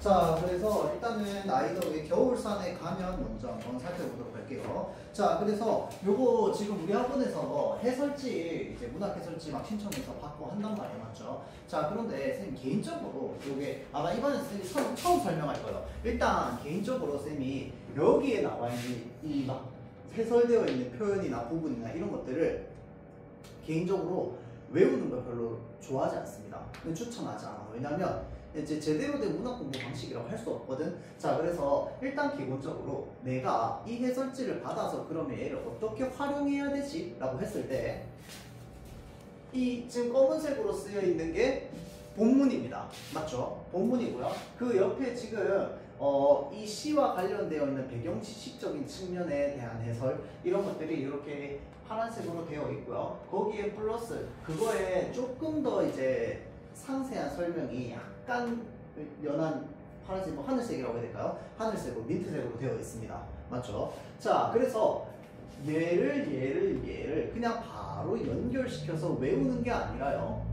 자, 그래서 일단은 아이더의 겨울산에 가면 먼저 한번 살펴보도록 할게요. 자, 그래서 요거 지금 우리 학원에서 해설지, 이제 문학 해설지 막 신청해서 받고 한단 말이에요. 맞죠? 자, 그런데 쌤 개인적으로 요게 아마 이번에 쌤이 처음 설명할 거예요. 일단 개인적으로 쌤이 여기에 나와 있는 이 막 해설되어 있는 표현이나 부분이나 이런 것들을 개인적으로 외우는 걸 별로 좋아하지 않습니다. 추천하지 않아. 왜냐면 이제 제대로 된 문학 공부 방식이라고 할 수 없거든. 자, 그래서 일단 기본적으로 내가 이 해설지를 받아서 그러면 얘를 어떻게 활용해야 되지? 라고 했을 때 이 지금 검은색으로 쓰여 있는 게 본문입니다. 맞죠? 본문이고요. 그 옆에 지금 이 시와 관련되어 있는 배경 지식적인 측면에 대한 해설 이런 것들이 이렇게 파란색으로 되어 있고요. 거기에 플러스 그거에 조금 더 이제 상세한 설명이 약간 연한 파란색, 뭐 하늘색이라고 해야 될까요? 하늘색으로 민트색으로 되어 있습니다. 맞죠? 자, 그래서 얘를 그냥 바로 연결시켜서 외우는 게 아니라요.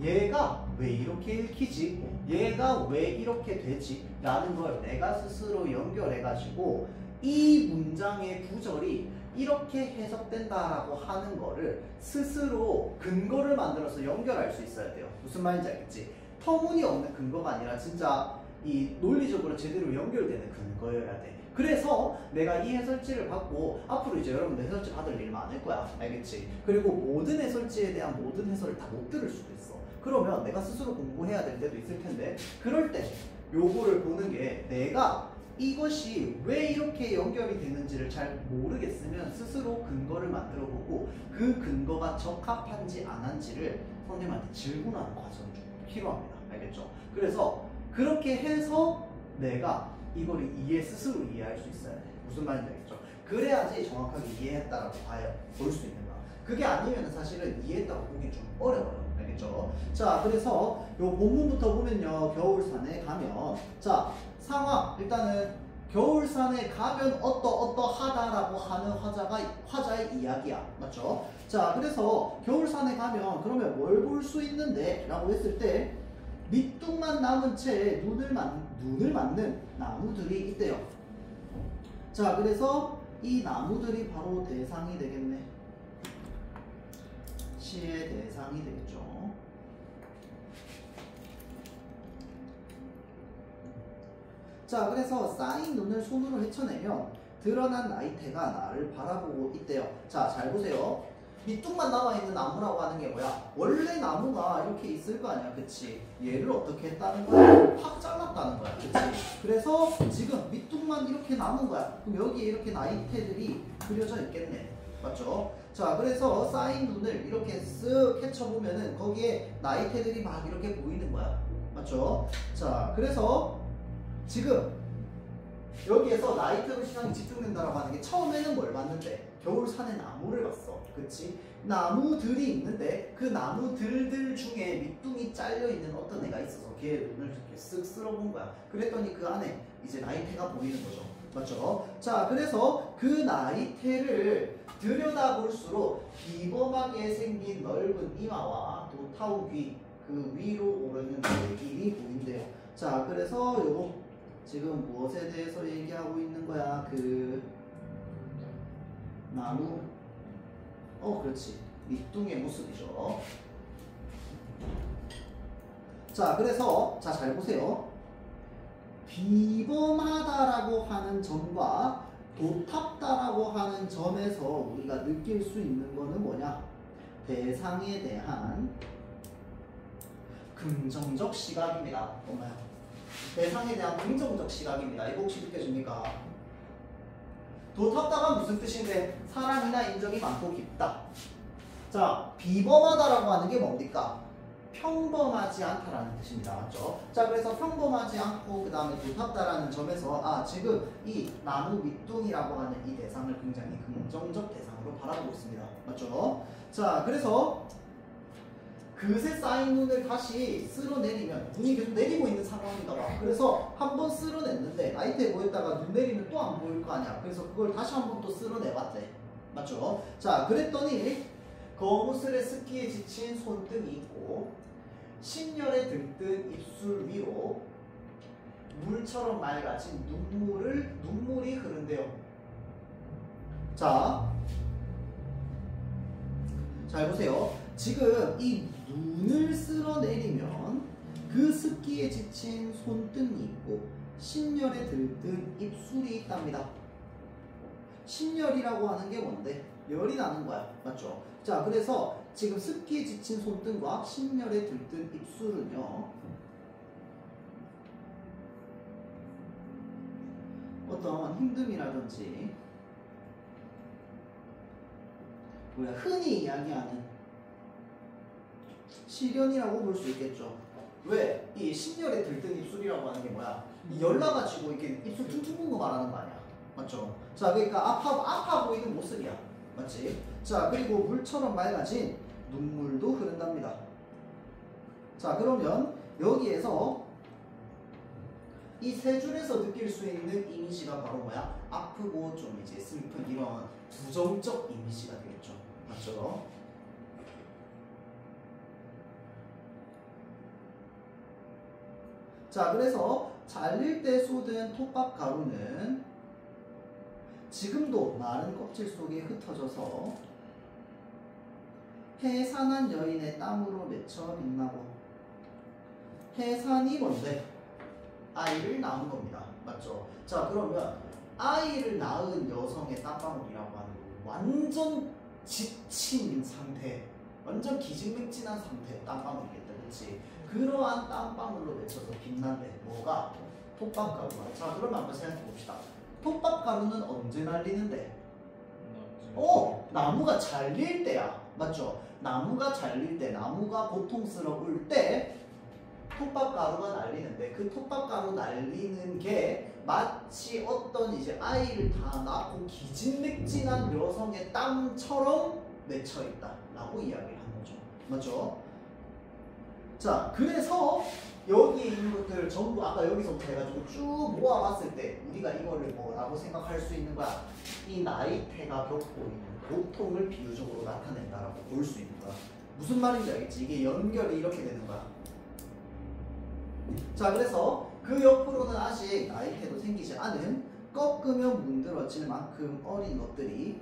얘가 왜 이렇게 읽히지? 얘가 왜 이렇게 되지? 라는 걸 내가 스스로 연결해가지고 이 문장의 구절이 이렇게 해석된다라고 하는 거를 스스로 근거를 만들어서 연결할 수 있어야 돼요. 무슨 말인지 알겠지? 터무니없는 근거가 아니라 진짜 이 논리적으로 제대로 연결되는 근거여야 돼. 그래서 내가 이 해설지를 받고 앞으로 이제 여러분들 해설지 받을 일 많을 거야. 알겠지? 그리고 모든 해설지에 대한 모든 해설을 다 못 들을 수도 있어. 그러면 내가 스스로 공부해야 될 때도 있을 텐데 그럴 때 요거를 보는 게 내가 이것이 왜 이렇게 연결이 되는지를 잘 모르겠으면 스스로 근거를 만들어 보고 그 근거가 적합한지 안 한지를 선생님한테 질문하는 과정이 좀 필요합니다. 알겠죠? 그래서 그렇게 해서 내가 이거를 스스로 이해할 수 있어야 돼. 무슨 말인지 알겠죠? 그래야지 정확하게 이해했다라고 볼 수 있는 거야. 그게 아니면 사실은 이해했다고 보기 좀 어려워요. 알겠죠? 자, 그래서 요 본문부터 보면요. 겨울산에 가면 자, 상황 일단은 겨울산에 가면 어떠하다라고 하는 화자의 이야기야. 맞죠? 자, 그래서 겨울산에 가면 그러면 뭘 볼 수 있는데? 라고 했을 때 밑둥만 남은 채 눈을 맞는 나무들이 있대요. 자, 그래서 이 나무들이 바로 대상이 되겠네. 시의 대상이 되겠죠. 자, 그래서 쌓인 눈을 손으로 헤쳐내면 드러난 나이테가 나를 바라보고 있대요. 자, 잘 보세요. 밑둥만 남아있는 나무라고 하는 게 뭐야? 원래 나무가 이렇게 있을 거 아니야, 그치? 얘를 어떻게 했다는 거야? 확 잘랐다는 거야, 그치? 그래서 지금 밑둥만 이렇게 남은 거야. 그럼 여기에 이렇게 나이테들이 그려져 있겠네. 맞죠? 자, 그래서 쌓인 눈을 이렇게 쓱 헤쳐보면은 거기에 나이테들이 막 이렇게 보이는 거야. 맞죠? 자, 그래서 지금 여기에서 나이테로 시선이 집중된다라고 하는 게 처음에는 뭘 봤는데? 겨울산에 나무를 봤어. 그치? 나무들이 있는데 그 나무들들 중에 밑둥이 잘려있는 어떤 애가 있어서 걔 눈을 이렇게 쓱 쓸어본 거야. 그랬더니 그 안에 이제 나이테가 보이는 거죠. 맞죠? 자, 그래서 그 나이테를 들여다볼수록 비범하게 생긴 넓은 이마와 도타우 귀, 그 위로 오르는 그 길이 보인대요. 자, 그래서 요거 지금 무엇에 대해서 얘기하고 있는 거야? 그 나무, 그렇지. 밑둥의 모습이죠. 자, 그래서 자, 잘 보세요. 비범하다라고 하는 점과 도탑다라고 하는 점에서 우리가 느낄 수 있는 거는 뭐냐? 대상에 대한 긍정적 시각입니다. 엄마야. 대상에 대한 긍정적 시각입니다. 이거 혹시 느껴집니까? 도탑다가 무슨 뜻인데? 사랑이나 인정이 많고 깊다. 자, 비범하다라고 하는 게 뭡니까? 평범하지 않다라는 뜻입니다. 맞죠? 자, 그래서 평범하지 않고 그 다음에 도탑다라는 점에서 지금 이 나무 밑둥이라고 하는 이 대상을 굉장히 긍정적 대상으로 바라보고 있습니다. 맞죠? 자, 그래서 그새 쌓인 눈을 다시 쓸어내리면 눈이 계속 내리고 있는 상황인가 봐. 그래서 한번 쓸어냈는데 나이테에 보였다가 눈 내리면 또 안 보일 거 아니야. 그래서 그걸 다시 한번 또 쓸어내봤대. 맞죠? 자, 그랬더니 거무스레 습기에 지친 손등이 있고 신열에 들뜬 입술 위로 물처럼 맑아진 눈물이 흐른대요. 자, 잘 보세요. 지금 이 눈을 쓸어내리면 그 습기에 지친 손등이 있고 신열에 들뜬 입술이 있답니다. 신열이라고 하는 게 뭔데? 열이 나는 거야. 맞죠? 자, 그래서 지금 습기에 지친 손등과 신열에 들뜬 입술은요, 어떤 힘듦이라든지 우리가 흔히 이야기하는 시련이라고 볼 수 있겠죠. 왜? 이 신열에 들뜬 입술이라고 하는 게 뭐야? 이 열나가지고 이렇게 입술 퉁퉁 붓는 거 말하는 거 아니야. 맞죠? 자, 그러니까 아파 보이는 모습이야. 맞지? 자, 그리고 물처럼 맑아진 눈물도 흐른답니다. 자, 그러면 여기에서 이 세 줄에서 느낄 수 있는 이미지가 바로 뭐야? 아프고 좀 이제 슬픈 이런 부정적 이미지가 되겠죠. 맞죠? 자, 그래서 잘릴 때 쏟은 톱밥 가루는 지금도 마른 껍질 속에 흩어져서 해산한 여인의 땀으로 맺혀 빛나고, 해산이 뭔데? 아이를 낳은 겁니다. 맞죠? 자, 그러면 아이를 낳은 여성의 땀방울이라고 하는 거, 완전 지친 상태, 완전 기진맥진한 상태 땀방울이겠다. 그렇지? 그러한 땀방울로 맺혀서 빛난대. 뭐가? 톱밥가루가. 자, 그러면 한번 생각해 봅시다. 톱밥가루는 언제 날리는데? 나무가 잘릴 때야. 맞죠? 나무가 잘릴 때, 나무가 고통스러울 때 톱밥가루가 날리는데, 그 톱밥가루 날리는 게 마치 어떤 이제 아이를 다 낳고 기진맥진한 여성의 땀처럼 맺혀있다 라고 이야기를 하는 거죠. 맞죠? 자, 그래서 여기에 있는 것들을 전부 아까 여기서부터 해가지고 쭉 모아봤을 때 우리가 이거를 뭐라고 생각할 수 있는 거야? 이 나이테가 겪고 있는 고통을 비유적으로 나타낸다라고 볼 수 있는 거야. 무슨 말인지 알겠지? 이게 연결이 이렇게 되는 거야. 자, 그래서 그 옆으로는 아직 나이테도 생기지 않은 꺾으면 문드러질 만큼 어린 것들이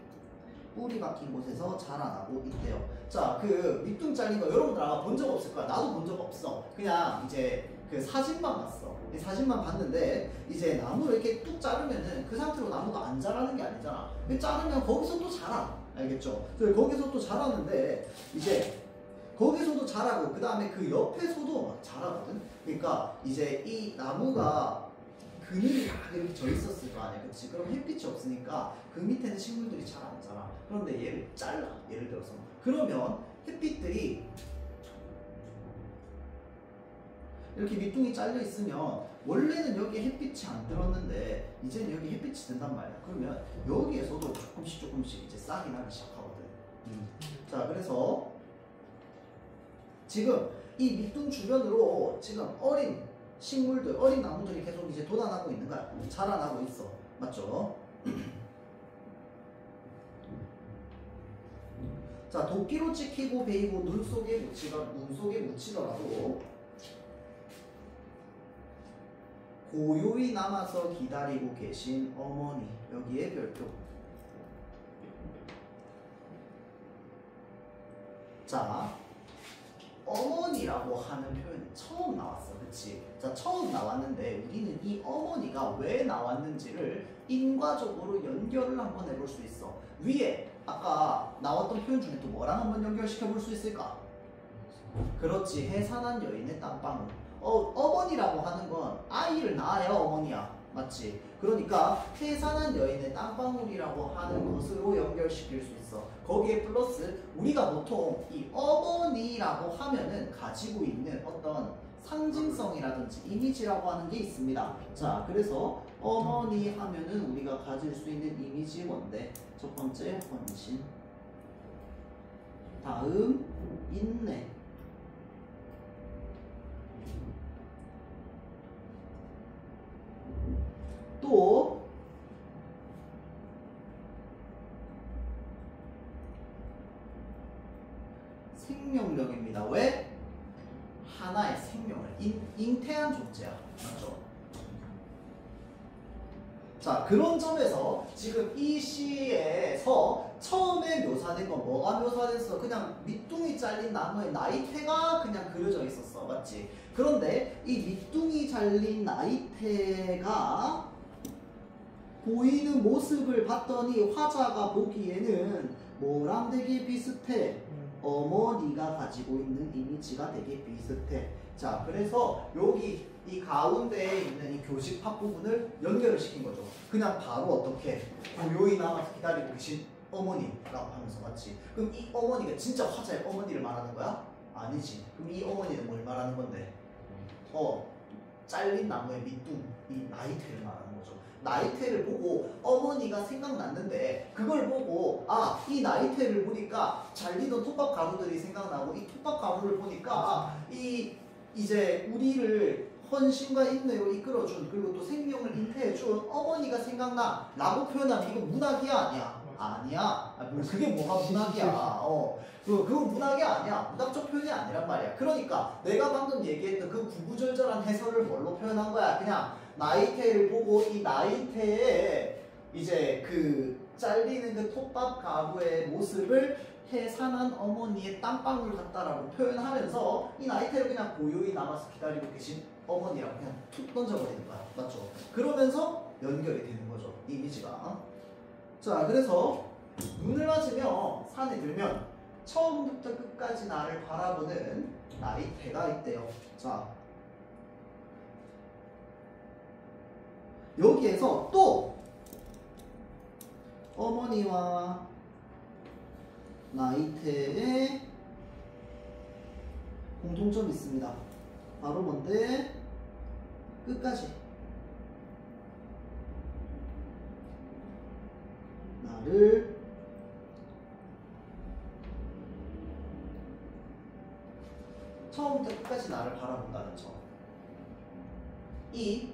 뿌리 박힌 곳에서 자라나고 있대요. 자, 그 밑둥 잘린 거 여러분들 아마 본 적 없을 거야. 나도 본 적 없어. 그냥 이제 그 사진만 봤어. 이 사진만 봤는데 이제 나무를 이렇게 뚝 자르면은 그 상태로 나무가 안 자라는 게 아니잖아. 자르면 거기서 또 자라. 알겠죠? 거기서 또 자라는데 이제 거기서도 자라고 그 다음에 그 옆에서도 막 자라거든. 그러니까 이제 이 나무가 그늘이 막 이렇게 져 있었을 거 아니야. 그치? 그럼 햇빛이 없으니까 그 밑에는 식물들이 잘 안 자라. 그런데 얘를 잘라. 예를 들어서. 그러면 햇빛들이 이렇게 밑둥이 잘려 있으면 원래는 여기에 햇빛이 안 들었는데 이제는 여기 햇빛이 든단 말이야. 그러면 여기에서도 조금씩 이제 싹이 나기 시작하거든. 자, 그래서 지금 이 밑둥 주변으로 지금 어린 식물들, 어린 나무들이 계속 이제 돋아나고 있는 거야. 자라나고 있어. 맞죠? 자, 도끼로 찍히고 베이고 눈 속에 묻히더라도 고요히 남아서 기다리고 계신 어머니. 여기에 별표. 자, 어머니라고 하는 표현이 처음 나왔어. 그치? 자, 처음 나왔는데 우리는 이 어머니가 왜 나왔는지를 인과적으로 연결을 한번 해볼 수 있어. 위에 아까 나왔던 표현 중에 또 뭐랑 한번 연결시켜 볼 수 있을까? 그렇지. 해산한 여인의 땀방울. 어머니라고 하는 건 아이를 낳아야 어머니야. 맞지? 그러니까 해산한 여인의 땀방울이라고 하는 것으로 연결시킬 수 있어. 거기에 플러스 우리가 보통 이 어머니라고 하면은 가지고 있는 어떤 상징성이라든지 이미지라고 하는 게 있습니다. 자, 그래서 어머니 하면은 우리가 가질 수 있는 이미지 뭔데? 첫 번째 헌신, 다음 인내, 또 생명력입니다. 왜? 하나의 생명을 잉태한 존재야. 맞죠? 자, 그런 점에서 지금 이 시에서 처음에 묘사된 건 뭐가 묘사됐어? 그냥 밑둥이 잘린 나무에 나이테가 그냥 그려져 있었어. 맞지? 그런데 이 밑둥이 잘린 나이테가 보이는 모습을 봤더니 화자가 보기에는 뭐랑 되게 비슷해? 어머니가 가지고 있는 이미지가 되게 비슷해. 자, 그래서 여기 이 가운데에 있는 이 교집합 부분을 연결을 시킨 거죠. 그냥 바로 어떻게 고요히 남아서 기다리고 계신 어머니라고 하면서 맞지? 그럼 이 어머니가 진짜 화자의 어머니를 말하는 거야? 아니지. 그럼 이 어머니는 뭘 말하는 건데? 잘린 나무의 밑둥, 이 나이테를 말하는 거죠. 나이테를 보고 어머니가 생각났는데 그걸 보고 아, 이 나이테를 보니까 잘리던 톱밥 가루들이 생각나고 이 톱밥 가루를 보니까 이제 우리를 헌신과 인내로 이끌어준 그리고 또 생명을 잉태해준 어머니가 생각나 라고 표현하면 이거 문학이야 아니야? 아니야. 그게 뭐가 문학이야? 그건 문학이 아니야. 문학적 표현이 아니란 말이야. 그러니까 내가 방금 얘기했던 그 구구절절한 해설을 뭘로 표현한 거야? 그냥 나이테를 보고 이 나이테에 이제 그 잘리는 그 톱밥 가루의 모습을 해산한 어머니의 땀방울 같다라고 표현하면서 이 나이테를 그냥 고요히 남아서 기다리고 계신 어머니라고 그냥 툭 던져버리는 거야. 맞죠? 그러면서 연결이 되는 거죠. 이미지가. 자, 그래서 눈을 맞으며 산에 들면 처음부터 끝까지 나를 바라보는 나이테가 있대요. 자, 여기에서 또 어머니와 나이테의 공통점이 있습니다. 바로 뭔데? 끝까지 나를 처음부터 끝까지 나를 바라본다는 점. 이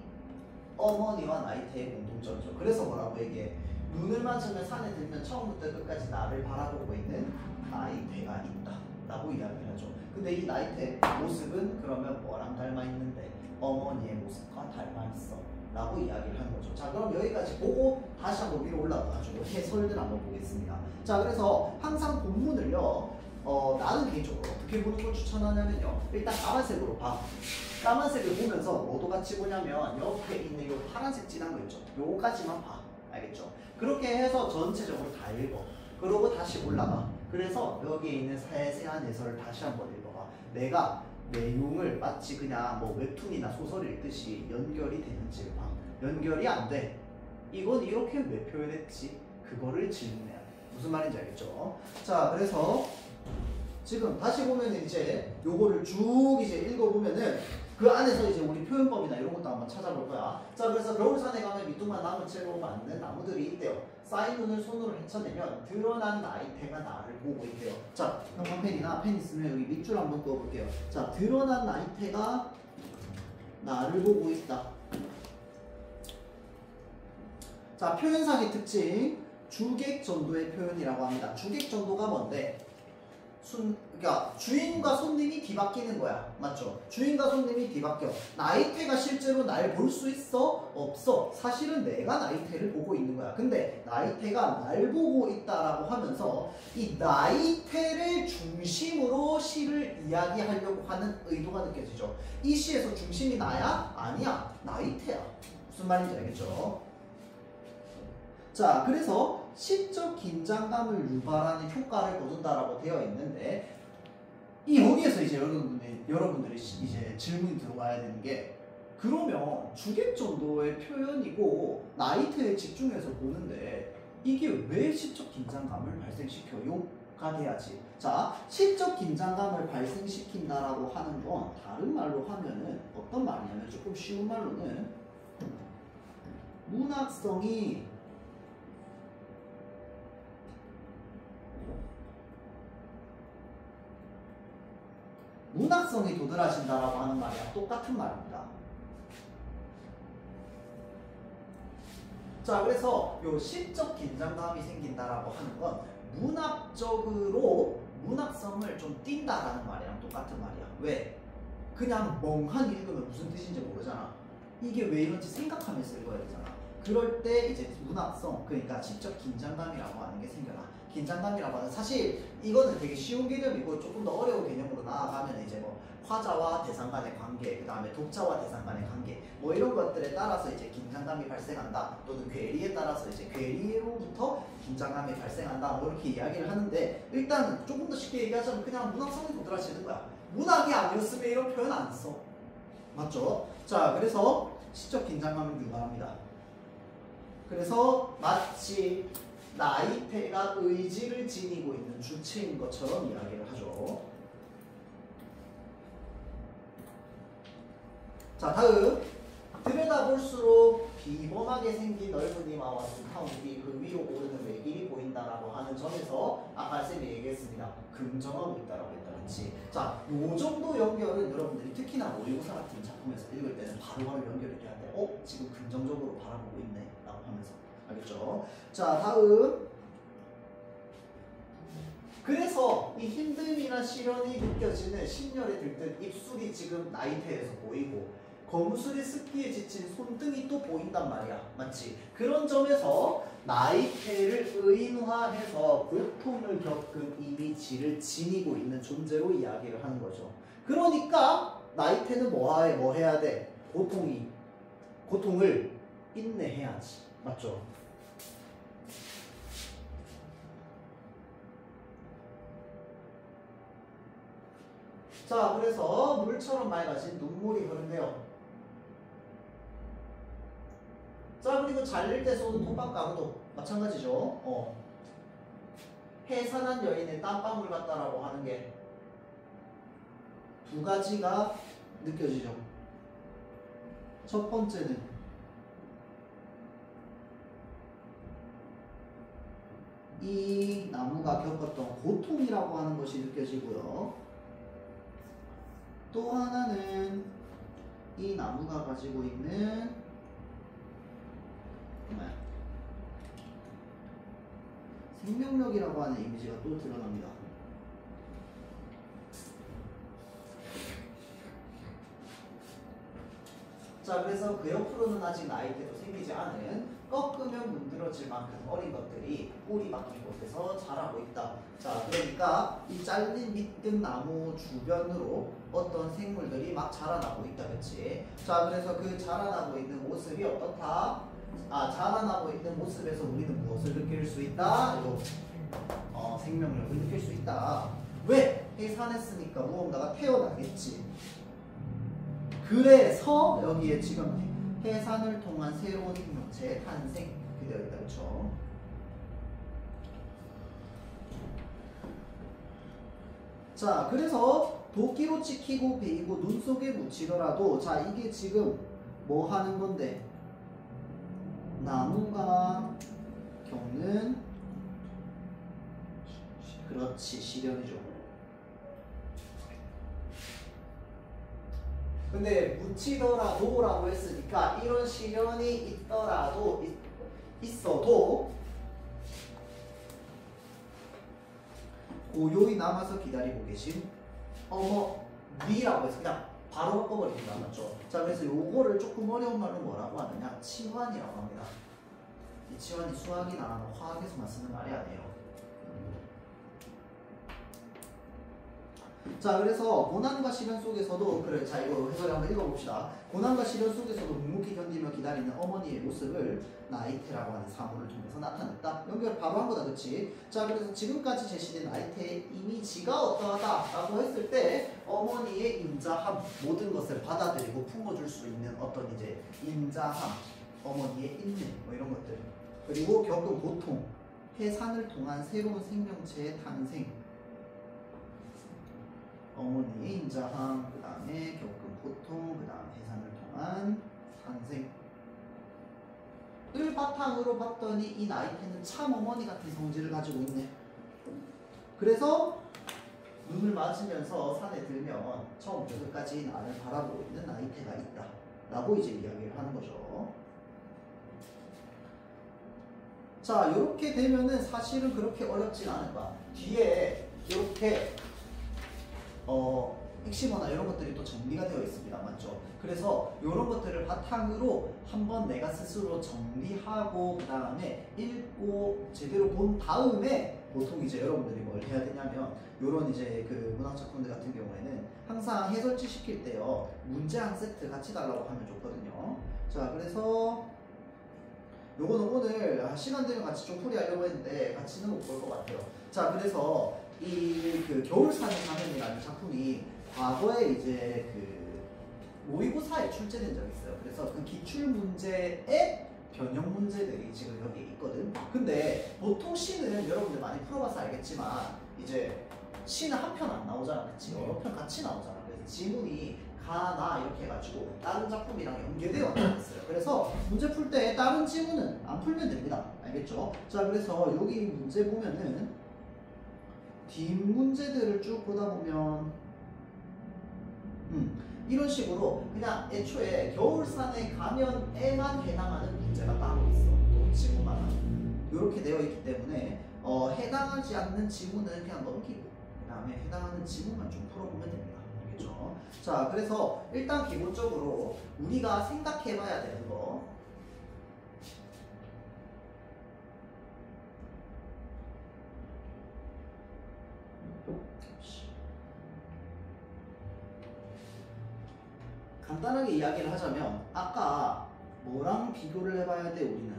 어머니와 나이테의 공통점이죠. 그래서 뭐라고 얘기해? 눈을 맞으면 산에 들면 처음부터 끝까지 나를 바라보고 있는 나이테가 있다 라고 이야기를 하죠. 근데 이 나이테 모습은 그러면 뭐랑 닮아 있는데? 어머니의 모습과 닮아 있어 라고 이야기를 하는 거죠. 자, 그럼 여기까지 보고 다시 한번 위로 올라가가지고 해설들 한번 보겠습니다. 자, 그래서 항상 본문을요 나는 개인적으로 어떻게 보는 걸 추천하냐면요, 일단 까만색으로 봐. 까만색을 보면서 뭐도 같이 보냐면 옆에 있는 요 파란색 진한 거 있죠, 요거까지만 봐. 알겠죠? 그렇게 해서 전체적으로 다 읽어. 그러고 다시 올라가. 그래서 여기에 있는 세세한 해설을 다시 한번 읽어봐. 내가 내용을 마치 그냥 뭐 웹툰이나 소설 읽듯이 연결이 되는지를 봐. 연결이 안 돼. 이건 이렇게 왜 표현했지? 그거를 질문해야 돼. 무슨 말인지 알겠죠? 자, 그래서 지금 다시 보면 이제 요거를 쭉 이제 읽어보면은 그 안에서 이제 우리 표현법이나 이런 것도 한번 찾아볼 거야. 자, 그래서 겨울산에 가면 밑둥만 나무채로 만든 나무들이 있대요. 쌓인 눈을 손으로 헤쳐내면 드러난 나이테가 나를 보고 있대요. 자, 형광펜이나 펜 있으면 여기 밑줄 한번 그어볼게요. 자, 드러난 나이테가 나를 보고 있다. 자, 표현상의 특징, 주객전도의 표현이라고 합니다. 주객전도가 뭔데? 그러니까 주인과 손님이 뒤바뀌는 거야. 맞죠? 주인과 손님이 뒤바뀌어. 나이테가 실제로 날 볼 수 있어? 없어. 사실은 내가 나이테를 보고 있는 거야. 근데 나이테가 날 보고 있다라고 하면서 이 나이테를 중심으로 시를 이야기하려고 하는 의도가 느껴지죠. 이 시에서 중심이 나야? 아니야. 나이테야. 무슨 말인지 알겠죠? 자, 그래서 시적 긴장감을 유발하는 효과를 거둔다라고 되어 있는데, 이 여기에서 이제 여러분들이 이제 질문이 들어와야 되는 게, 그러면 주객전도의 표현이고 나이테에 집중해서 보는데 이게 왜 시적 긴장감을 발생시켜요?가 돼야지. 자, 시적 긴장감을 발생시킨다라고 하는 건 다른 말로 하면은 어떤 말이냐면, 조금 쉬운 말로는 문학성이 도드라진다라고 하는 말이랑 똑같은 말입니다. 자, 그래서 요 시적 긴장감이 생긴다라고 하는 건 문학적으로 문학성을 좀 띈다라는 말이랑 똑같은 말이야. 왜? 그냥 멍하니 읽으면 무슨 뜻인지 모르잖아. 이게 왜 이런지 생각하면서 읽어야 되잖아. 그럴 때 이제 문학성, 그러니까 시적 긴장감이라고 하는 게 생겨나. 긴장감이라고 하는, 사실 이거는 되게 쉬운 개념이고 조금 더 어려운 개념으로 나아가면 이제 뭐 화자와 대상 간의 관계, 그 다음에 독자와 대상 간의 관계, 뭐 이런 것들에 따라서 이제 긴장감이 발생한다, 또는 괴리에 따라서 이제 괴리로부터 긴장감이 발생한다, 뭐 이렇게 이야기를 하는데, 일단 조금 더 쉽게 얘기하자면 그냥 문학성이 도드라지는 거야. 문학이 아니었으면 이런 표현 안 써. 맞죠? 자, 그래서 시적 긴장감을 유발합니다. 그래서 마치 나이테가 의지를 지니고 있는 주체인 것처럼 이야기를 하죠. 자, 다음. 들여다볼수록 비범하게 생긴 넓은 이마와 숱한 목이 그 위로 오르는 외길이 보인다라고 하는 점에서 아까 쌤이 얘기했습니다. 긍정하고 있다라고 했다. 그렇지? 자, 요 정도 연결은 여러분들이 특히나 모의고사 같은 작품에서 읽을 때는 바로바로 연결을 해야 돼. 지금 긍정적으로 바라보고 있네 라고 하면서. 알겠죠? 자, 다음. 그래서 이 힘듦이나 시련이 느껴지는 심혈에 들뜬 입술이 지금 나이테에서 보이고, 거무술의 습기에 지친 손등이 또 보인단 말이야. 맞지? 그런 점에서 나이테를 의인화해서 고통을 겪은 이미지를 지니고 있는 존재로 이야기를 하는 거죠. 그러니까 나이테는 뭐 해야 돼? 고통을 인내해야지. 맞죠? 자, 그래서 물처럼 맑아진 눈물이 흐른대요. 자, 그리고 잘릴 때 쏘는 토박가루도 마찬가지죠. 해산한 여인의 땀방울 같다라고 하는 게 두 가지가 느껴지죠. 첫 번째는 이 나무가 겪었던 고통이라고 하는 것이 느껴지고요. 또 하나는 이 나무가 가지고 있는 생명력이라고 하는 이미지가 또 드러납니다. 자, 그래서 그 옆으로는 아직 나이테도 생기지 않은 꺾으면 문드러질 만큼 어린 것들이 뿌리 박힌 곳에서 자라고 있다. 자, 그러니까 이 잘린 밑든 나무 주변으로 어떤 생물들이 막 자라나고 있다. 그치? 자, 그래서 그 자라나고 있는 모습이 어떻다? 자라나고 있는 모습에서 우리는 무엇을 느낄 수 있다? 생명력을 느낄 수 있다. 왜? 해산했으니까 무언가가 태어나겠지. 그래서 여기에 지금 해산을 통한 새로운 생명체의 탄생 이렇게 되어 있다. 그렇죠? 자, 그래서 도끼로 찍히고 베이고 눈 속에 묻히더라도, 자, 이게 지금 뭐 하는 건데? 나무가 겪는, 그렇지, 시련이죠. 근데 묻히더라도라고 했으니까 이런 시련이 있더라도 있어도 고요히 남아서 기다리고 계신 어머니라고 해서 그냥 바로 바꿔버립니다. 맞죠? 자, 그래서 요거를 조금 어려운 말로 뭐라고 하느냐? 치환이라고 합니다. 이 치환이 수학이나 화학에서만 쓰는 말이 아니에요. 자, 그래서 고난과 시련 속에서도, 그래, 자, 이거 해설을 한번 읽어봅시다. 고난과 시련 속에서도 묵묵히 견디며 기다리는 어머니의 모습을 나이테라고 하는 사물을 통해서 나타냈다. 연결 바로 한 거다. 그치? 자, 그래서 지금까지 제시된 나이테의 이미지가 어떠하다라고 했을 때 어머니의 인자함, 모든 것을 받아들이고 품어줄 수 있는 어떤 이제 인자함, 어머니의 인내, 뭐 이런 것들, 그리고 겪은 고통, 해산을 통한 새로운 생명체의 탄생, 어머니의 인자함, 그 다음에 겪은 고통, 그 다음 해산을 통한 탄생을 바탕으로 봤더니 이 나이테는 참 어머니 같은 성질을 가지고 있네. 그래서 눈을 맞으면서 산에 들면 처음부터 끝까지 나를 바라보고 있는 나이테가 있다 라고 이제 이야기를 하는 거죠. 자, 이렇게 되면은 사실은 그렇게 어렵진 않을 거야. 뒤에 이렇게 핵심어나 이런 것들이 또 정리가 되어 있습니다. 맞죠? 그래서 이런 것들을 바탕으로 한번 내가 스스로 정리하고 그 다음에 읽고 제대로 본 다음에 보통 이제 여러분들이 뭘 해야 되냐면 이런 이제 그 문학 작품들 같은 경우에는 항상 해설지 시킬 때요 문제 한 세트 같이 달라고 하면 좋거든요. 자, 그래서 요거는 오늘 시간 되면 같이 좀 풀이하려고 했는데 같이는 못 볼 것 같아요. 자, 그래서 이 그 겨울산의 가면이라는 작품이 과거에 이제 그 모의고사에 출제된 적이 있어요. 그래서 그 기출 문제의 변형 문제들이 지금 여기 있거든. 근데 보통 시는 여러분들 많이 풀어봐서 알겠지만 이제 시는 한 편 안 나오잖아, 그치? 여러 편 같이 나오잖아. 그래서 지문이 가나 이렇게 해가지고 다른 작품이랑 연계되어 있어요. 그래서 문제 풀 때 다른 지문은 안 풀면 됩니다. 알겠죠? 자, 그래서 여기 문제 보면은 뒷 문제들을 쭉 보다 보면 이런 식으로 그냥 애초에 겨울산에 가면에만 해당하는 문제가 따로 있어. 또 지문만 이렇게 되어 있기 때문에 해당하지 않는 지문은 그냥 넘기고 그 다음에 해당하는 지문만 좀 풀어보면 됩니다. 알겠죠? 자, 그래서 일단 기본적으로 우리가 생각해봐야 되는 거 간단하게 이야기를 하자면 아까 뭐랑 비교를 해봐야 돼 우리는?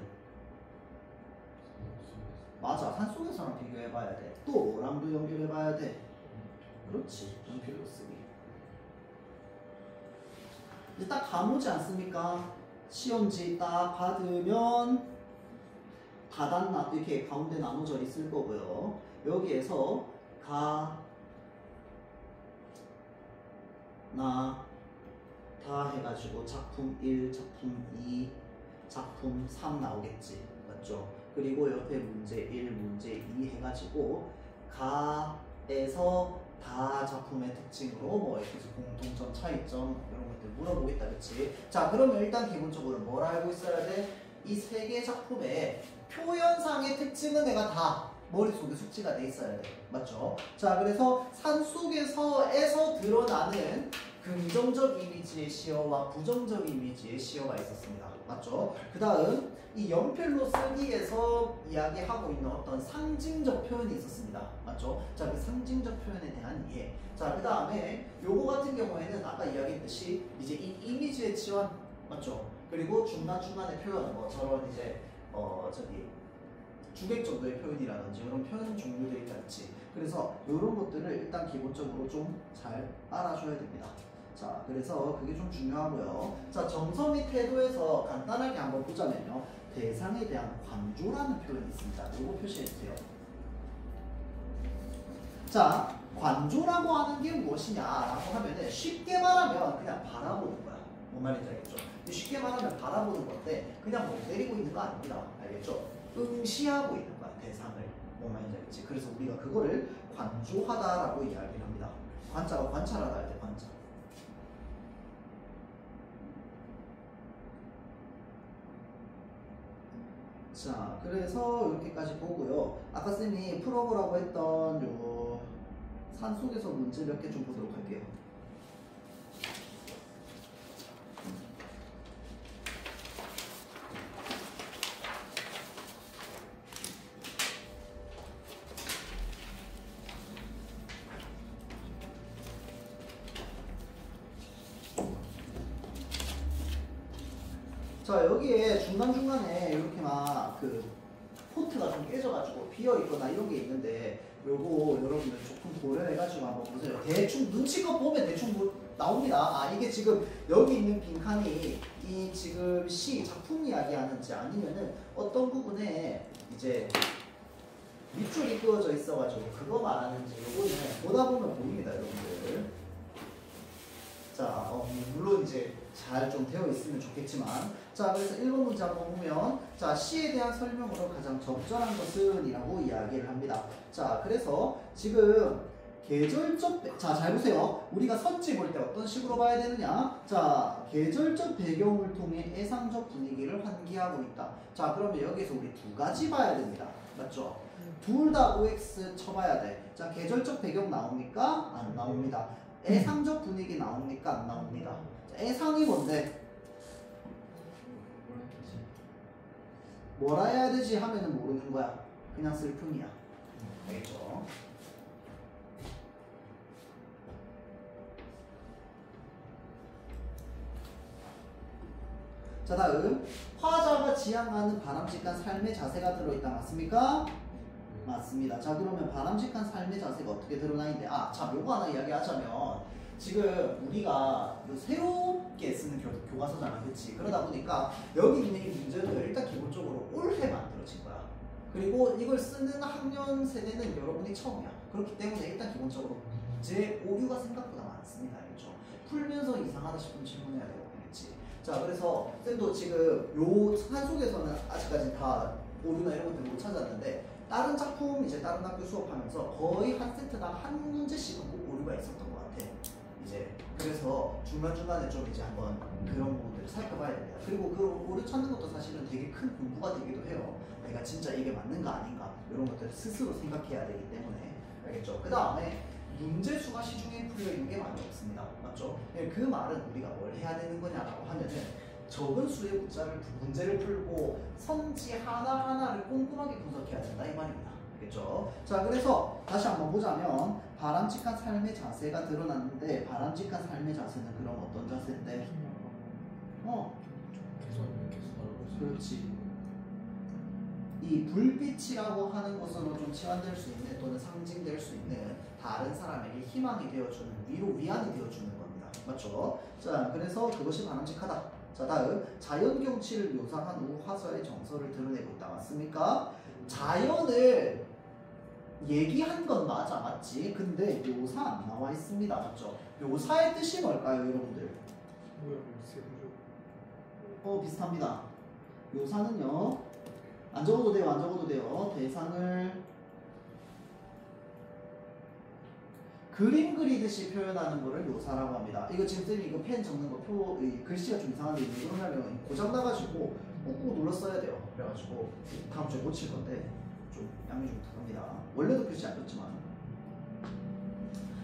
맞아, 산속에서랑 비교해봐야 돼. 또 뭐랑도 연결해봐야 돼? 그렇지, 연필로 쓰기. 이제 딱 가무지 않습니까? 시험지 딱 받으면 다단나 이렇게 가운데 나눠져 있을 거고요. 여기에서 가, 나, 다 해가지고 작품 1, 작품 2, 작품 3 나오겠지. 맞죠? 그리고 옆에 문제 1, 문제 2 해가지고 가에서 다 작품의 특징으로 뭐 이렇게 해서 공통점, 차이점 이런 것들 물어보겠다. 그치? 자, 그러면 일단 기본적으로 뭘 알고 있어야 돼? 이 세 개 작품의 표현상의 특징은 내가 다 머릿속에 숙지가 돼 있어야 돼. 맞죠? 자, 그래서 산속에서에서 드러나는 긍정적 이미지의 시어와 부정적 이미지의 시어가 있었습니다. 맞죠? 그 다음 이 연필로 쓰기에서 이야기하고 있는 어떤 상징적 표현이 있었습니다. 맞죠? 자, 그 상징적 표현에 대한 이해. 자, 그 다음에 요거 같은 경우에는 아까 이야기했듯이 이제 이 이미지의 치환. 맞죠? 그리고 중간중간에 표현, 뭐 저런 이제 주객 정도의 표현이라든지 이런 표현 종류들이 있지. 그래서 이런 것들을 일단 기본적으로 좀 잘 알아줘야 됩니다. 자, 그래서 그게 좀 중요하고요. 자, 정서 및 태도에서 간단하게 한번 보자면요. 대상에 대한 관조라는 표현이 있습니다. 이거 표시해주세요. 자, 관조라고 하는 게 무엇이냐라고 하면은 쉽게 말하면 그냥 바라보는 거야. 뭔 말인지 알겠죠? 쉽게 말하면 바라보는 건데 그냥 뭐 때리고 있는 거 아닙니다. 알겠죠? 응시하고 있는 거야, 대상을. 뭔 말인지 알겠지? 그래서 우리가 그거를 관조하다라고 이야기를 합니다. 관자가 관찰하다 할 때 관자. 자, 그래서 이렇게까지 보고요. 아까 쌤이 풀어보라고 했던 요 산속에서 문제 몇 개 좀 보도록 할게요. 자, 여기에 중간중간에 이렇게 막 그 포트가 좀 깨져가지고 비어있거나 이런 게 있는데 요거 여러분들 조금 고려해가지고 한번 보세요. 대충 눈치껏 보면 대충 뭐 나옵니다. 아, 이게 지금 여기 있는 빈칸이 이 지금 시 작품 이야기하는지 아니면은 어떤 부분에 이제 밑줄이 그어져 있어가지고 그거 말하는지 요거는 보다 보면 보입니다, 여러분들. 자, 물론 이제 잘 좀 되어 있으면 좋겠지만, 자, 그래서 1번 문제 한번 보면, 자, 시에 대한 설명으로 가장 적절한 것은 이라고 이야기를 합니다. 자, 그래서 지금 계절적, 자, 잘 보세요. 우리가 선지 볼 때 어떤 식으로 봐야 되느냐? 자, 계절적 배경을 통해 애상적 분위기를 환기하고 있다. 자, 그러면 여기서 우리 두 가지 봐야 됩니다. 맞죠? 둘 다 OX 쳐봐야 돼. 자, 계절적 배경 나옵니까? 안 나옵니다. 애상적 분위기 나옵니까? 안 나옵니다. 자, 애상이 뭔데? 뭐라 해야 되지 하면은 모르는 거야. 그냥 슬픔이야. 알겠죠? 자, 다음 화자가 지향하는 바람직한 삶의 자세가 들어있다. 맞습니까? 맞습니다. 자, 그러면 바람직한 삶의 자세가 어떻게 드러나 있는데, 자, 요거 하나 이야기하자면 지금 우리가 새롭게 쓰는 교과서잖아, 그치? 그러다 보니까 여기 있는 이 문제도 일단 기본적으로 올해 만들어진 거야. 그리고 이걸 쓰는 학년 세대는 여러분이 처음이야. 그렇기 때문에 일단 기본적으로 문제 오류가 생각보다 많습니다. 알겠죠? 풀면서 이상하다 싶으면 질문해야 되고, 알겠지? 자, 그래서 쌤도 지금 요 산속에서는 아직까지 다 오류나 이런 것들 못 찾았는데, 다른 작품 이제 다른 학교 수업하면서 거의 한 세트당 한 문제씩은 꼭 오류가 있었던 것 같아. 이제 그래서 중간중간에 좀 이제 한번 그런 부분들을 살펴봐야 됩니다. 그리고 그 오류 찾는 것도 사실은 되게 큰 공부가 되기도 해요. 내가 진짜 이게 맞는가 아닌가 이런 것들을 스스로 생각해야 되기 때문에. 알겠죠? 그 다음에 문제 수가 시중에 풀려 있는 게 많이 없습니다. 맞죠? 그 말은 우리가 뭘 해야 되는 거냐라고 하면은 적은 수의 문제를 풀고 성지 하나하나를 꼼꼼하게 분석해야 된다 이 말입니다. 알겠죠? 자, 그래서 다시 한번 보자면 바람직한 삶의 자세가 드러났는데, 바람직한 삶의 자세는 그럼 어떤 자세인데? 그렇지. 이 불빛이라고 하는 것으로 좀 치환될 수 있는 또는 상징될 수 있는 다른 사람에게 희망이 되어주는, 위안이 되어주는 겁니다. 맞죠? 자, 그래서 그것이 바람직하다. 자, 다음 자연 경치를 묘사한 후 화자의 정서를 드러내고 있다. 맞습니까? 자연을 얘기한 건 맞지? 근데 묘사 안 나와 있습니다. 맞죠? 묘사의 뜻이 뭘까요, 여러분들? 비슷합니다. 묘사는요, 안 적어도 돼요, 안 적어도 돼요. 대상을 그림 그리듯이 표현하는 거를 묘사라고 합니다. 이거 지금 쌤이 이거 펜 적는 거 글씨가 좀 이상한데 왜 그러냐면 고장 나가지고 꾹꾹 눌렀어야 돼요. 그래가지고 다음 주에 고칠 건데 좀 양해 좀 부탁합니다. 원래도 글씨 안 좋지만.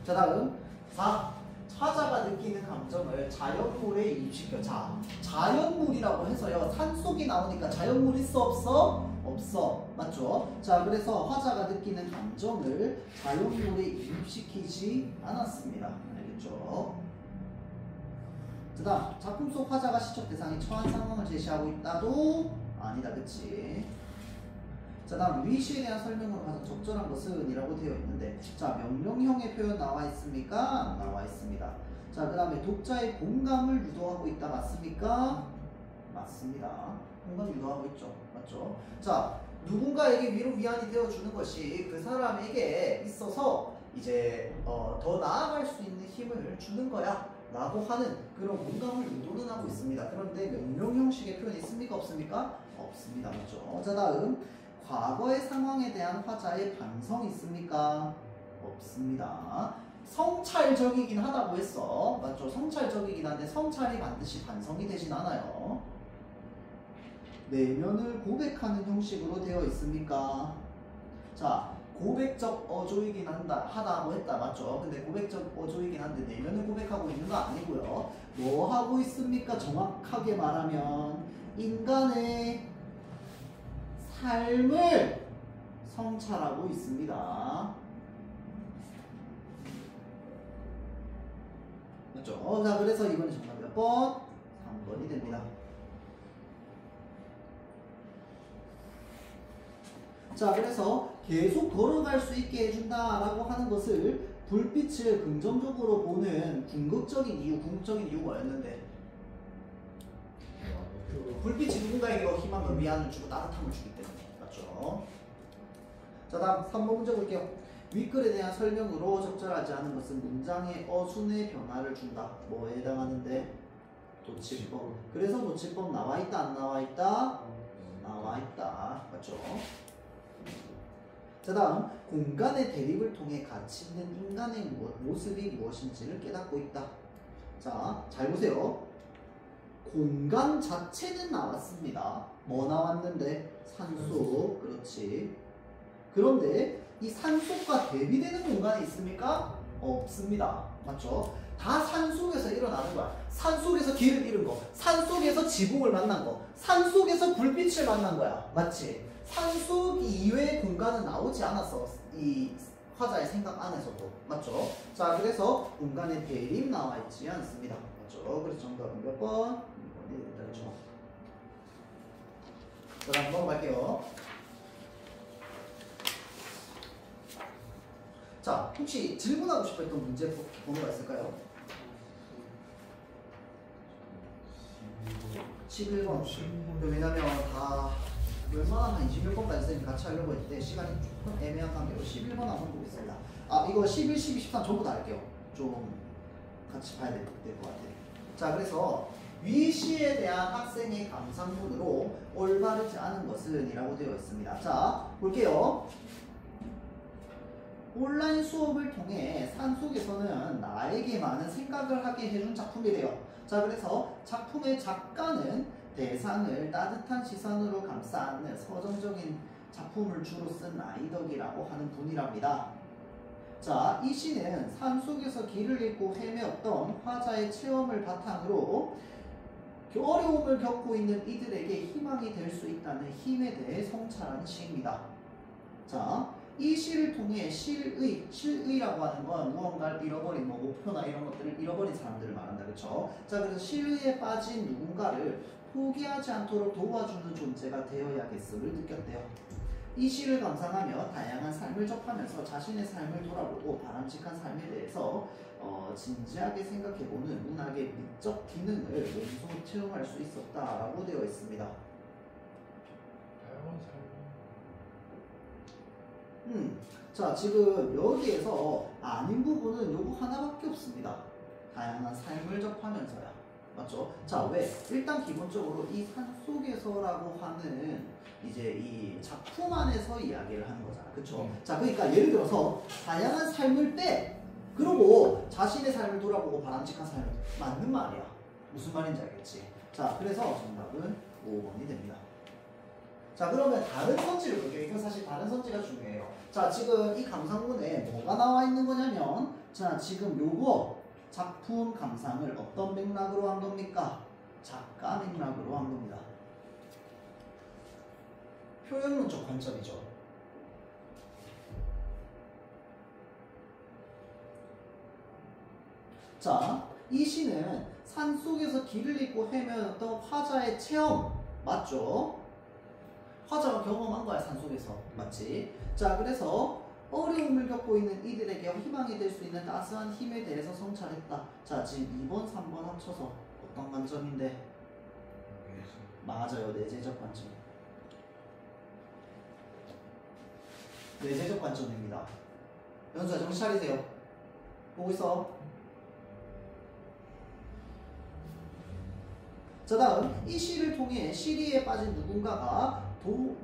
자, 다음 4. 화자가 느끼는 감정을 자연물에 이입시켜. 자, 자연물이라고 해서요, 산속이 나오니까 자연물 있어 없어? 없어. 맞죠? 자, 그래서 화자가 느끼는 감정을 자연물에 이입시키지 않았습니다. 알겠죠? 그 다음 작품 속 화자가 시적 대상이 처한 상황을 제시하고 있다도 아니다. 그치? 자, 다음 위시에 대한 설명으로 가장 적절한 것은 이라고 되어 있는데, 자, 명령형의 표현 나와 있습니까? 안 나와 있습니다. 자, 그 다음에 독자의 공감을 유도하고 있다. 맞습니까? 맞습니다. 공감 유도하고 있죠. 맞죠? 자, 누군가에게 위로 위안이 되어주는 것이 그 사람에게 있어서 이제 더 나아갈 수 있는 힘을 주는 거야 라고 하는 그런 공감을 유도는 하고 있습니다. 그런데 명령 형식의 표현이 있습니까? 없습니까? 없습니다. 맞죠? 자, 다음 과거의 상황에 대한 화자의 반성이 있습니까? 없습니다. 성찰적이긴 하다고 했어. 맞죠? 성찰적이긴 한데 성찰이 반드시 반성이 되진 않아요. 내면을 고백하는 형식으로 되어 있습니까? 자, 고백적 어조이긴 하다고 했다. 맞죠? 근데 고백적 어조이긴 한데 내면을 고백하고 있는 거 아니고요. 뭐 하고 있습니까? 정확하게 말하면 인간의 삶을 성찰하고 있습니다. 맞죠? 자, 그래서 이번에 정답 몇 번? 3번이 됩니다. 자, 그래서 계속 걸어갈 수 있게 해준다라고 하는 것을 불빛을 긍정적으로 보는 궁극적인 이유 뭐였는데? 불빛이 누군가에게 희망과 위안을 주고 따뜻함을 주기 때문에. 맞죠? 자, 다음 3번 문제 볼게요. 윗글에 대한 설명으로 적절하지 않은 것은 문장의 어순의 변화를 준다. 뭐에 해당하는데? 도치법. 그래서 도치법 나와있다 안 나와있다? 나와있다. 맞죠? 자, 다음 공간의 대립을 통해 가치 있는 인간의 모습이 무엇인지를 깨닫고 있다. 자, 잘 보세요. 공간 자체는 나왔습니다. 뭐 나왔는데? 산속. 그렇지. 그런데 이 산속과 대비되는 공간이 있습니까? 없습니다. 맞죠? 다 산 속에서 일어나는 거야. 산 속에서 길을 잃은 거, 산 속에서 지붕을 만난 거, 산 속에서 불빛을 만난 거야. 맞지? 산 속 이외의 공간은 나오지 않았어. 이 화자의 생각 안에서도. 맞죠? 자, 그래서 공간의 대립 나와 있지 않습니다. 맞죠? 그래서 정답은 몇 번? 2번이 되죠. 그 다음 넘어갈게요. 자, 혹시 질문하고 싶었던 문제 번호가 있을까요? 11번. 왜냐면 다 웬만하면 20몇 번까지 쌤이 같이 하려고 했는데 시간이 조금 애매한 관계로 11번 한번 보겠습니다. 아, 이거 11, 12, 13 전부 다 할게요. 좀 같이 봐야 될 것 같아요. 자, 그래서 위시에 대한 학생의 감상문으로 올바르지 않은 것은 이라고 되어 있습니다. 자, 볼게요. 온라인 수업을 통해 산속에서는 나에게 많은 생각을 하게 해준 작품이래요. 자, 그래서 작품의 작가는 대상을 따뜻한 시선으로 감싸 안는 서정적인 작품을 주로 쓴 라이덕이라고 하는 분이랍니다. 자, 이 시는 산속에서 길을 잃고 헤매었던 화자의 체험을 바탕으로 어려움을 겪고 있는 이들에게 희망이 될 수 있다는 힘에 대해 성찰한 시입니다. 자, 이 시를 통해 실의라고 하는 건 무언가를 잃어버린 목표나 이런 것들을 잃어버린 사람들을 말한다. 그렇죠? 자, 그래서 실의에 빠진 누군가를 포기하지 않도록 도와주는 존재가 되어야겠음을 느꼈대요. 이 시를 감상하며 다양한 삶을 접하면서 자신의 삶을 돌아보고 바람직한 삶에 대해서 진지하게 생각해보는 문학의 미적 기능을 몸소 체험할 수 있었다라고 되어 있습니다. 자, 지금 여기에서 아닌 부분은 요거 하나밖에 없습니다. 다양한 삶을 접하면서야. 맞죠? 자, 왜? 일단 기본적으로 이 산속에서라고 하는 이제 이 작품 안에서 이야기를 하는 거잖아. 그쵸? 자, 그러니까 예를 들어서 다양한 삶을 빼! 그러고 자신의 삶을 돌아보고 바람직한 삶을 맞는 말이야. 무슨 말인지 알겠지? 자, 그래서 정답은 5번이 됩니다. 자, 그러면 다른 선지를 볼게요. 이건 사실 다른 선지가 중요해요. 자, 지금 이 감상문에 뭐가 나와 있는 거냐면, 자, 지금 요거 작품 감상을 어떤 맥락으로 한 겁니까? 작가 맥락으로 한 겁니다. 표현론적 관점이죠. 자, 이 시는 산속에서 길을 잃고 헤매었던 화자의 체험, 맞죠? 화자가 경험한 거야, 산속에서. 맞지? 자, 그래서 어려움을 겪고 있는 이들에게 희망이 될 수 있는 따스한 힘에 대해서 성찰했다. 자, 지금 2번, 3번 합쳐서 어떤 관점인데? 맞아요, 내재적 관점. 내재적 관점입니다. 연수야, 정신 차리세요. 보고 있어. 자, 다음 이 시를 통해 시리에 빠진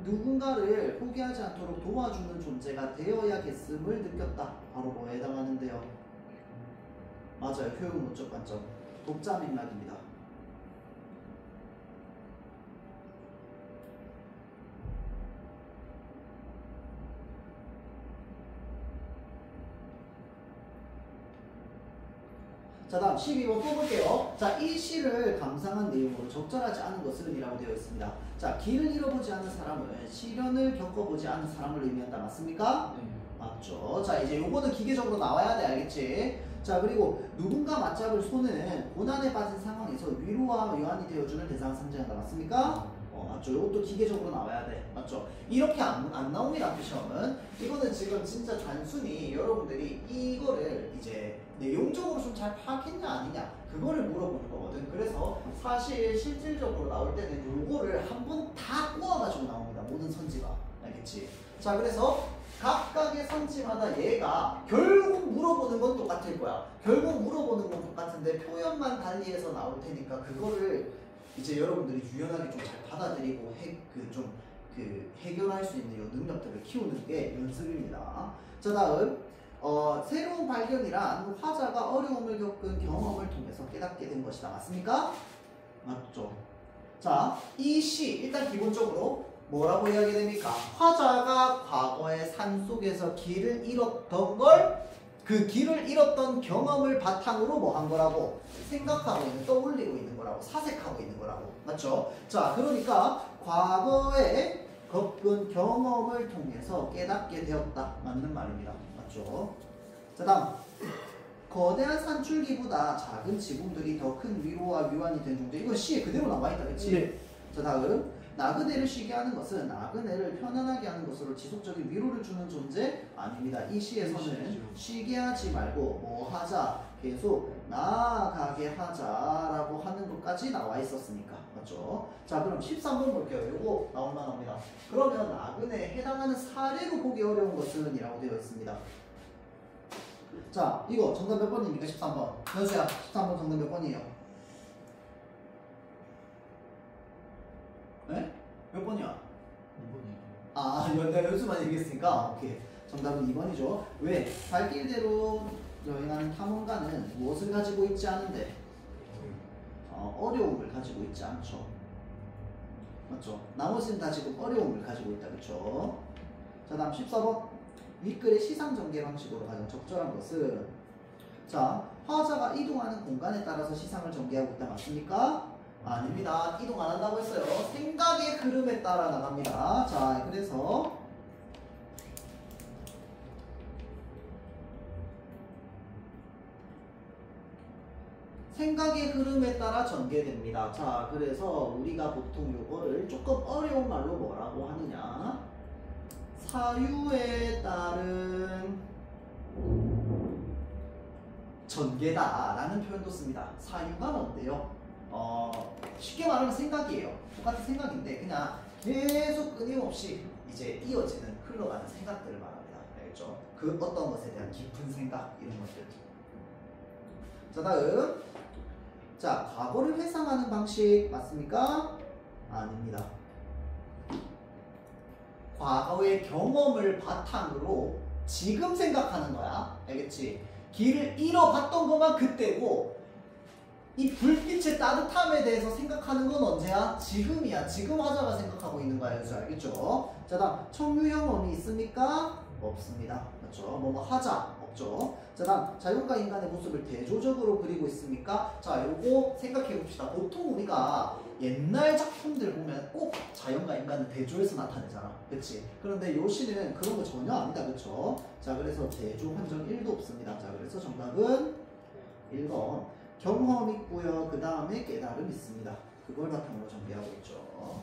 누군가를 포기하지 않도록 도와주는 존재가 되어야겠음을 느꼈다. 바로 뭐에 해당하는데요? 맞아요, 효용론적 관점. 독자 맥락입니다. 자, 다음 12번 또 볼게요. 자, 이 시를 감상한 내용으로 적절하지 않은 것은 이라고 되어 있습니다. 자, 길을 잃어보지 않은 사람은 시련을 겪어보지 않은 사람을 의미한다. 맞습니까? 네. 맞죠. 자, 이제 요거는 기계적으로 나와야 돼. 알겠지? 자, 그리고 누군가 맞잡을 손은 고난에 빠진 상황에서 위로와 위안이 되어주는 대상을 상징한다. 맞습니까? 맞죠. 이것도 기계적으로 나와야 돼. 맞죠. 이렇게 안 나옵니다. 시험은. 이거는 지금 진짜 단순히 여러분들이 이거를 이제 내용적으로 좀 잘 파악했냐 아니냐 그거를 물어보는 거거든. 그래서 사실 실질적으로 나올 때는 요거를 한 번 다 꼬아가지고 나옵니다. 모든 선지가. 알겠지? 자, 그래서 각각의 선지마다 얘가 결국 물어보는 건 똑같을 거야. 결국 물어보는 건 똑같은데 표현만 달리해서 나올 테니까 그거를 이제 여러분들이 유연하게 좀 잘 받아들이고 해결할 수 있는 이 능력들을 키우는 게 연습입니다. 자, 다음 새로운 발견이란 화자가 어려움을 겪은 경험을 통해서 깨닫게 된 것이다. 맞습니까? 맞죠. 자, 이 시 일단 기본적으로 뭐라고 이야기됩니까? 화자가 과거에 산속에서 길을 잃었던 걸 그 길을 잃었던 경험을 바탕으로 뭐 한 거라고? 생각하고 있는, 떠올리고 있는 거라고, 사색하고 있는 거라고. 맞죠? 자, 그러니까 과거에 겪은 경험을 통해서 깨닫게 되었다. 맞는 말입니다. 맞죠? 자, 다음. 거대한 산줄기보다 작은 지붕들이 더 큰 위로와 유안이 된 존재. 이건 시에 그대로 나와 있다. 그치? 네. 자, 다음. 나그네를 쉬게 하는 것은 나그네를 편안하게 하는 것으로 지속적인 위로를 주는 존재 아닙니다. 이 시에서는 쉬게 하지 말고 뭐 하자, 계속 나아가게 하자라고 하는 것까지 나와 있었으니까. 맞죠? 자, 그럼 13번 볼게요. 요거 나올만 합니다. 그러면 나그네에 해당하는 사례로 보기 어려운 것은 이라고 되어 있습니다. 자, 이거 정답 몇 번입니까? 13번. 연수야, 13번 정답 몇 번이에요? 네? 몇 번이야? 2번이요. 아, 내가 연수만 얘기했으니까 오케이. 정답은 2번이죠. 왜? 발길대로 여행하는 탐험가는 무엇을 가지고 있지 않은데? 어려움을 가지고 있지 않죠. 맞죠? 나머지는 다 지금 어려움을 가지고 있다. 그쵸? 자, 다음 14번. 윗글의 시상전개 방식으로 가장 적절한 것은, 자, 화자가 이동하는 공간에 따라서 시상을 전개하고 있다. 맞습니까? 아닙니다. 이동 안 한다고 했어요. 생각의 흐름에 따라 나갑니다. 자, 그래서 생각의 흐름에 따라 전개됩니다. 자, 그래서 우리가 보통 요거를 조금 어려운 말로 뭐라고 하느냐? 사유에 따른 전개다라는 표현도 씁니다. 사유가 뭔데요? 쉽게 말하면 생각이에요. 똑같은 생각인데 그냥 계속 끊임없이 이제 이어지는 흘러가는 생각들을 말합니다. 알겠죠? 그 어떤 것에 대한 깊은 생각 이런 것들. 자, 다음. 자, 과거를 회상하는 방식 맞습니까? 아닙니다. 과거의 경험을 바탕으로 지금 생각하는 거야. 알겠지? 길을 잃어봤던 것만 그때고 이 불빛의 따뜻함에 대해서 생각하는 건 언제야? 지금이야. 지금 화자가 생각하고 있는 거야. 여기서 알겠죠? 자, 다음 청유형 어미 있습니까? 없습니다. 그렇죠? 뭐뭐 하자. 없죠? 자, 다음 자연과 인간의 모습을 대조적으로 그리고 있습니까? 자, 요거 생각해 봅시다. 보통 우리가 옛날 작품들 보면 꼭 자연과 인간을 대조해서 나타내잖아. 그치? 그런데 요 시는 그런 거 전혀 아니다. 그쵸? 자, 그래서 대조 한정 1도 없습니다. 자, 그래서 정답은 1번. 경험 있고요. 그 다음에 깨달음 있습니다. 그걸 바탕으로 전개하고 있죠.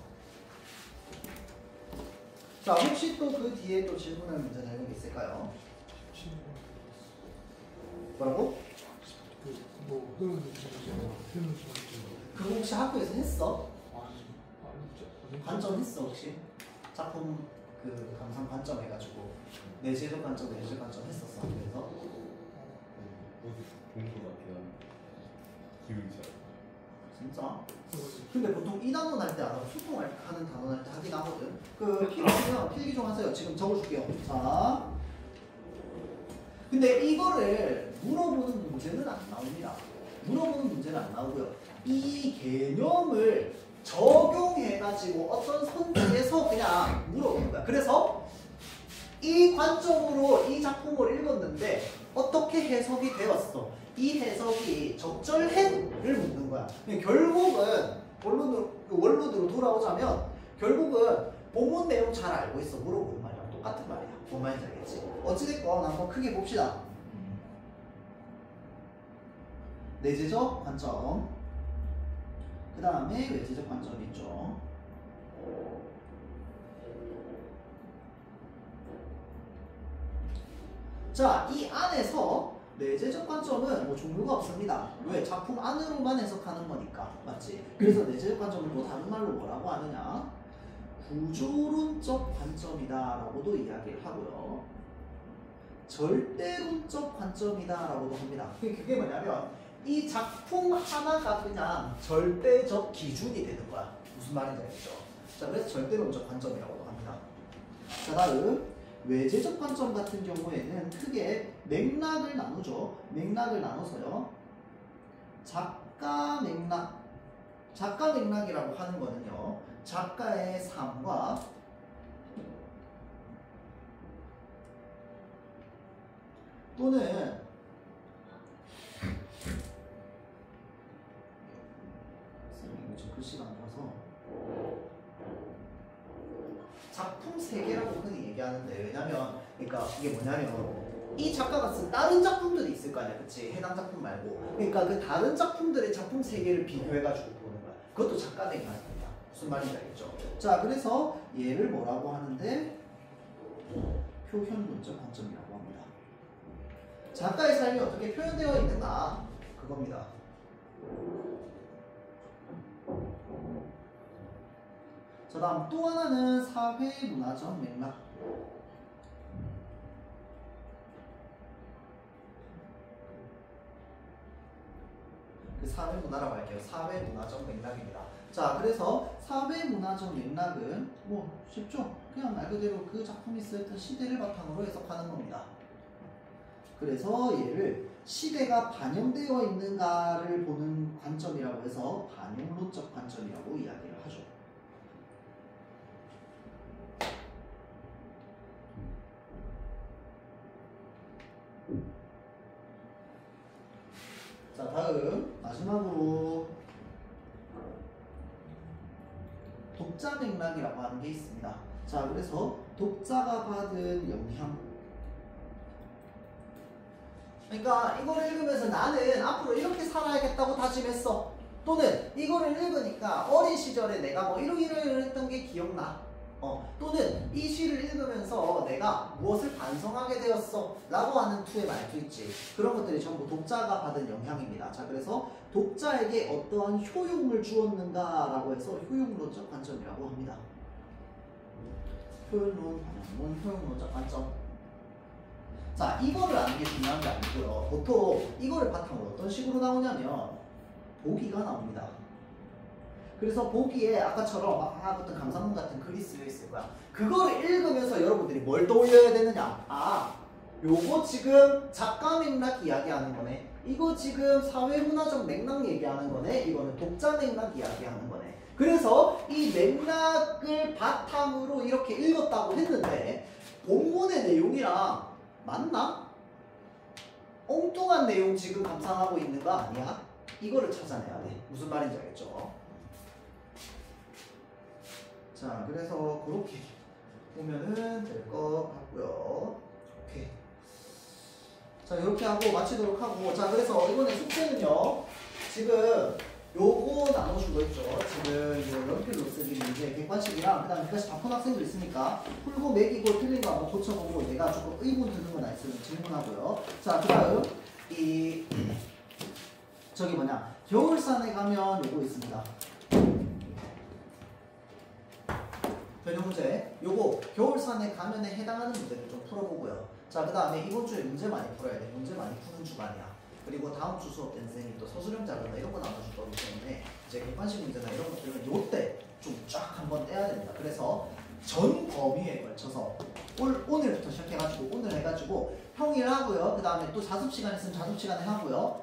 자, 혹시 또 그 뒤에 또 질문할 문제 내용 있을까요? 뭐라고? 뭐 흐르는 흐르는 그거 혹시 학교에서 했어? 아니, 관점 했어 혹시? 작품 그 감상 관점 해가지고 내재적 관점, 내재적 관점 했었어. 그래서 공부 같아요. 기억이 잘. 진짜? 근데 보통 이 단원 할 때 안 하고 소통하는 단원 할 때 하긴 하거든. 그 필기면 필기 좀 하세요. 지금 적어줄게요. 자, 근데 이거를 물어보는 문제는 안 나옵니다. 물어보는 문제는 안 나오고요. 이 개념을 적용해가지고 어떤 선택에서 그냥 물어보는 거야. 그래서 이 관점으로 이 작품을 읽었는데 어떻게 해석이 되었어? 이 해석이 적절해?를 묻는 거야. 결국은 원론으로 돌아오자면 결국은 본문 내용 잘 알고 있어. 물어보는 말이랑 똑같은 말이야. 뭔 말인지 알겠지? 어찌됐건 한번 크게 봅시다. 내재적 관점, 그 다음에 외재적 관점이 있죠. 자, 이 안에서 내재적 관점은 뭐 종류가 없습니다. 왜? 작품 안으로만 해석하는 거니까. 맞지? 그래서 내재적 관점을 또 다른 말로 뭐라고 하느냐? 구조론적 관점이다 라고도 이야기를 하고요. 절대론적 관점이다 라고도 합니다. 그게 뭐냐면 이 작품 하나가 그냥 절대적 기준이 되는 거야. 무슨 말인지 알겠죠? 자, 그래서 절대론적 관점이라고도 합니다. 자, 다음 외재적 관점 같은 경우에는 크게 맥락을 나누죠. 맥락을 나눠서요. 작가 맥락이라고 하는 거는요. 작가의 삶과 또는 좀 글씨가 안 좋아서 작품 세계라고 흔히 얘기하는데, 왜냐면 그러니까 이게 뭐냐면 이 작가가 쓴 다른 작품들이 있을 거 아니야, 그치? 해당 작품 말고. 그러니까 그 다른 작품들의 작품 세계를 비교해가지고 보는 거야. 그것도 작가들이 하는 거야. 무슨 말인지 알겠죠? 자, 그래서 얘를 뭐라고 하는데 표현론적 관점이라고 합니다. 작가의 삶이 어떻게 표현되어 있는가, 그겁니다. 자, 다음 또 하나는 사회문화적 맥락. 그 사회문화라고 할게요. 사회문화적 맥락입니다. 자, 그래서 사회문화적 맥락은 뭐 쉽죠? 그냥 말 그대로 그 작품이 쓰였던 시대를 바탕으로 해석하는 겁니다. 그래서 얘를 시대가 반영되어 있는가를 보는 관점이라고 해서 반영론적 관점이라고 이야기를 하죠. 자, 다음 마지막으로 독자 맥락이라고 하는 게 있습니다. 자, 그래서 독자가 받은 영향. 그러니까 이거를 읽으면서 나는 앞으로 이렇게 살아야겠다고 다짐했어. 또는 이거를 읽으니까 어린 시절에 내가 뭐 이러이러했던 게 기억나. 또는 이 시를 읽으면서 내가 무엇을 반성하게 되었어 라고 하는 투의 말투 있지. 그런 것들이 전부 독자가 받은 영향입니다. 자, 그래서 독자에게 어떠한 효용을 주었는가 라고 해서 효용론적 관점이라고 합니다. 표현론, 반영론, 효용론적 관점. 자, 이거를 아는 게 중요한 게 아니고요. 보통 이거를 바탕으로 어떤 식으로 나오냐면 보기가 나옵니다. 그래서 보기에 아까처럼 막 어떤 감상문 같은 글이 쓰여 있을 거야. 그거를 읽으면서 여러분들이 뭘 떠올려야 되느냐? 아, 요거 지금 작가 맥락 이야기하는 거네. 이거 지금 사회문화적 맥락 얘기하는 거네. 이거는 독자 맥락 이야기하는 거네. 그래서 이 맥락을 바탕으로 이렇게 읽었다고 했는데 본문의 내용이랑 맞나? 엉뚱한 내용 지금 감상하고 있는 거 아니야? 이거를 찾아내야 돼. 무슨 말인지 알겠죠? 자, 그래서 그렇게 보면은 될 것 같고요. 오케이. 자, 이렇게 하고 마치도록 하고, 자, 그래서 이번에 숙제는요, 지금 요거 나눠준 거 있죠. 지금 이 연필로 쓰기 문제 객관식이랑 그 다음에 객관식 바쁜 학생들 있으니까 풀고 매기고 틀린 거 한번 고쳐보고 내가 조금 의문 드는 거나 있으면 질문하고요. 자, 그 다음 이 저기 뭐냐, 겨울산에 가면 요거 있습니다. 변형 문제, 요거 겨울산에 가면에 해당하는 문제를 좀 풀어보고요. 자, 그 다음에 이번 주에 문제 많이 풀어야 돼. 문제 많이 푸는 주간이야. 그리고 다음 주 수업 때 선생님이 또 서술형 자료나 이런 거 나눠줄 거기 때문에 이제 객관식 문제나 이런 것들은 요때 좀 쫙 한번 떼야 됩니다. 그래서 전 범위에 걸쳐서 오늘부터 시작해가지고 오늘 해가지고 평일 하고요. 그 다음에 또 자습 시간 있으면 자습 시간에 하고요.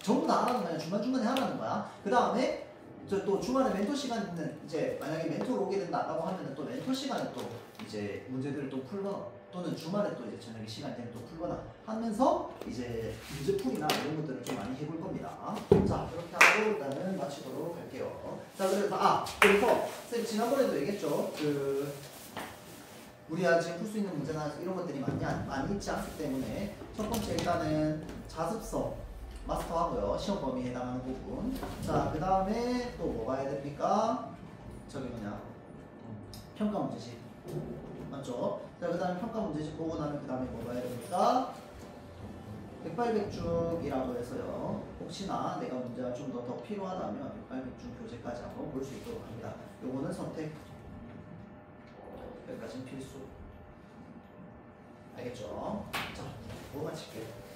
전부 다 하라는 거야. 중간중간에 하라는 거야. 그 다음에 또 주말에 멘토 시간은 이제 만약에 멘토로 오게 된다라고 하면은 또 멘토 시간에 또 이제 문제들을 또 풀거나 또는 주말에 또 이제 저녁에 시간 되면 또 풀거나 하면서 이제 문제풀이나 이런 것들을 좀 많이 해볼 겁니다. 자, 그렇게 하고 일단은 마치도록 할게요. 자, 그래서 그래서 쌤 지난번에도 얘기했죠. 우리가 지금 풀 수 있는 문제나 이런 것들이 많이 있지 않기 때문에 첫 번째 일단은 자습서 마스터하고요. 시험 범위에 해당하는 부분. 자, 그 다음에 또 뭐가 해야 됩니까? 저기 뭐냐, 평가 문제집 맞죠? 자, 그 다음에 평가 문제집 보고 나면 그 다음에 뭐가 해야 됩니까? 백발백중이라고 해서요. 혹시나 내가 문제가 좀 더 필요하다면 백발백중 교재까지 한번 볼 수 있도록 합니다. 요거는 선택, 여기까지는 필수. 알겠죠? 자, 그거 마칠게요.